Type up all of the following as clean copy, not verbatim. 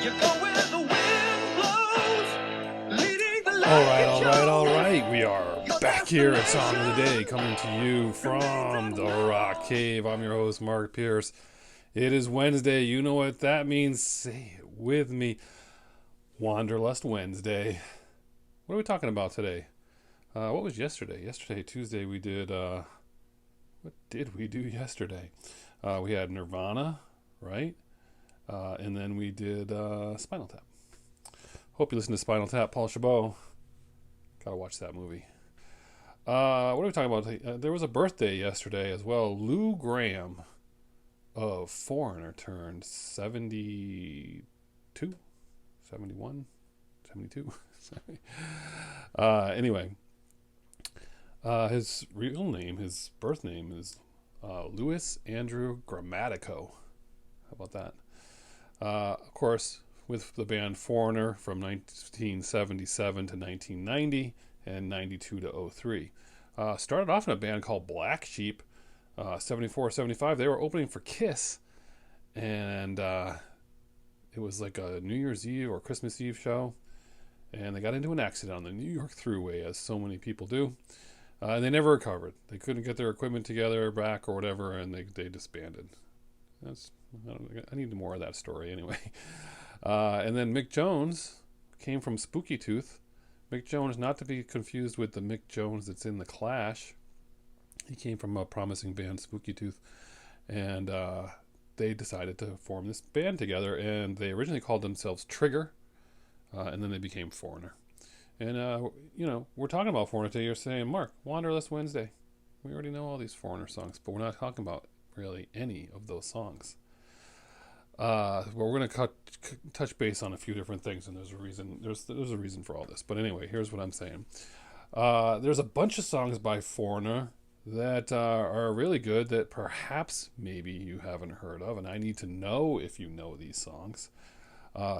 You go where the wind blows, leading the All light right, you all right, all chose. right. We are Your back here at Song of the Day, destination coming to you from the Rock Cave. I'm your host, Mark Pierce. It is Wednesday. You know what that means. Say it with me. Wanderlust Wednesday. What are we talking about today? What was yesterday? Yesterday, Tuesday, we did... what did we do yesterday? We had Nirvana, right? And then we did Spinal Tap. Hope you listen to Spinal Tap. Paul Chabot. Gotta watch that movie. What are we talking about? There was a birthday yesterday as well. Lou Gramm of Foreigner turned 72? 71? 72? Sorry. Anyway, his real name, his birth name is Louis Andrew Grammatico. How about that? Of course, with the band Foreigner from 1977 to 1990 and 92 to 03. Started off in a band called Black Sheep, 74, 75. They were opening for Kiss, and it was like a New Year's Eve or Christmas Eve show, and they got into an accident on the New York Thruway, as so many people do, and they never recovered. They couldn't get their equipment together back or whatever, and they disbanded. I need more of that story anyway. And then Mick Jones came from Spooky Tooth. Mick Jones, not to be confused with the Mick Jones that's in The Clash. He came from a promising band, Spooky Tooth. And they decided to form this band together. And they originally called themselves Trigger. And then they became Foreigner. And, we're talking about Foreigner today. You're saying, Mark, Wanderlust Wednesday. We already know all these Foreigner songs. But we're not talking about really any of those songs. Well, we're going to touch base on a few different things, and there's a reason. There's a reason for all this. But anyway, here's what I'm saying. There's a bunch of songs by Foreigner that are really good that perhaps maybe you haven't heard of, and I need to know if you know these songs.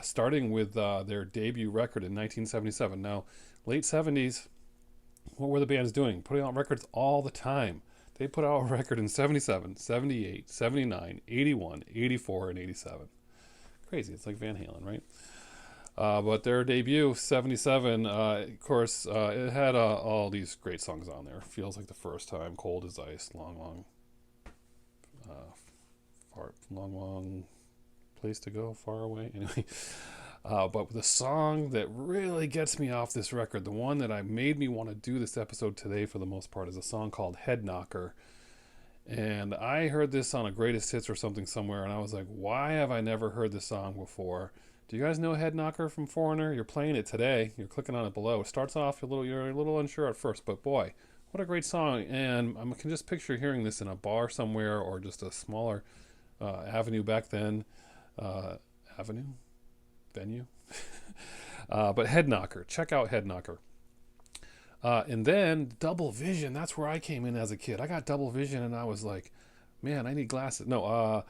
Starting with their debut record in 1977. Now, late 70s, what were the bands doing? Putting out records all the time. They put out a record in 77, 78, 79, 81, 84, and 87. Crazy. It's like Van Halen, right? But their debut, 77, of course, it had all these great songs on there. Feels Like the First Time, Cold as Ice, Long Place to Go, Far Away. Anyway, but the song that really gets me off this record, the one that made me want to do this episode today for the most part, is a song called Headknocker. And I heard this on a greatest hits or something somewhere, and I was like, why have I never heard this song before? Do you guys know Headknocker from Foreigner? You're playing it today. You're clicking on it below. It starts off you're a little unsure at first, but boy, what a great song. And I can just picture hearing this in a bar somewhere or just a smaller avenue back then. Venue. But Headknocker. Check out Headknocker. And then Double Vision. That's where I came in as a kid. I got Double Vision and I was like, man, I need glasses. And I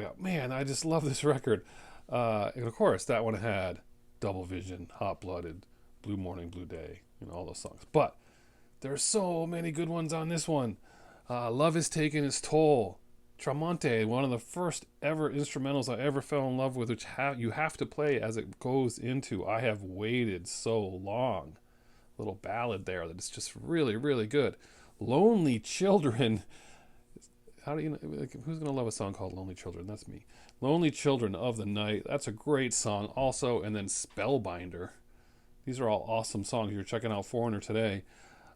go, man, I just love this record. And of course, that one had Double Vision, Hot Blooded, Blue Morning, Blue Day, all those songs. But there's so many good ones on this one. Love Is Taking Its Toll. Tramonte, one of the first ever instrumentals I ever fell in love with, which you have to play as it goes into I Have Waited So Long. Little ballad there that is just really, really good. Lonely Children. How do you know? Who's going to love a song called Lonely Children? That's me. Lonely Children of the Night. That's a great song also. And then Spellbinder. These are all awesome songs. You're checking out Foreigner today.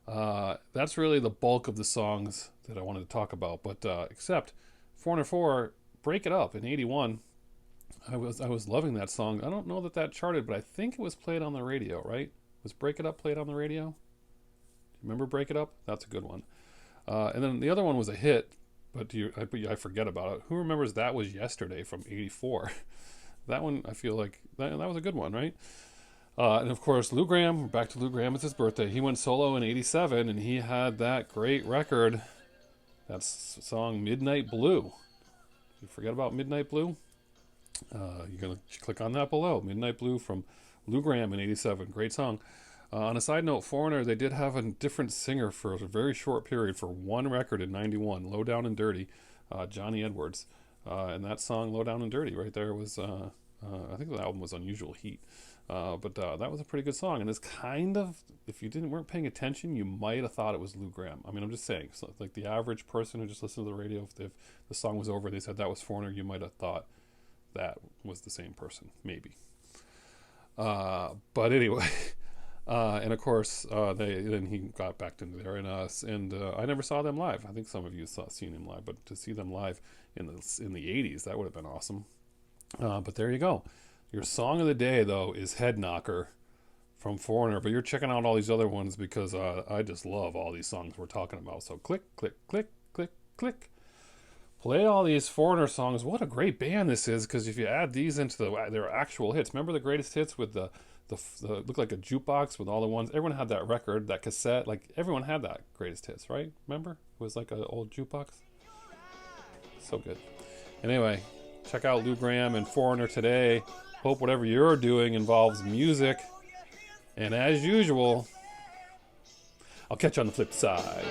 That's really the bulk of the songs that I wanted to talk about. But except Foreigner 4, Break It Up in 81. I was loving that song. I don't know that charted, but I think it was played on the radio, right? Was Break It Up played on the radio? Do you remember Break It Up? That's a good one. And then the other one was a hit, but I forget about it. Who remembers That Was Yesterday from 84? That one, I feel like, that was a good one, right? And of course, Lou Gramm, back to Lou Gramm, it's his birthday. He went solo in 87, and he had that great record. That's song Midnight Blue. Did you forget about Midnight Blue? You're going to click on that below. Midnight Blue from Lou Gramm in 87. Great song. On a side note, Foreigner, they did have a different singer for a very short period for one record in 91, Low Down and Dirty, Johnny Edwards. And that song, Low Down and Dirty, right there was I think the album was Unusual Heat. But that was a pretty good song, and it's kind of, if you weren't paying attention, you might have thought it was Lou Gramm. I mean, I'm just saying, so, like the average person who just listened to the radio, if the song was over, they said that was Foreigner, you might have thought that was the same person, maybe. But anyway, and of course, then he got back into there, and I never saw them live. I think some of you seen him live, but to see them live in the '80s, that would have been awesome. But there you go. Your song of the day, though, is Headknocker from Foreigner. But you're checking out all these other ones because I just love all these songs we're talking about. So click, click, click, click, click. Play all these Foreigner songs. What a great band this is, because if you add these into their actual hits. Remember the greatest hits with the looked like a jukebox with all the ones. Everyone had that record, that cassette. Like, everyone had that greatest hits, right? Remember? It was like an old jukebox. So good. Anyway, check out Lou Gramm and Foreigner today. Hope whatever you're doing involves music. And as usual, I'll catch you on the flip side.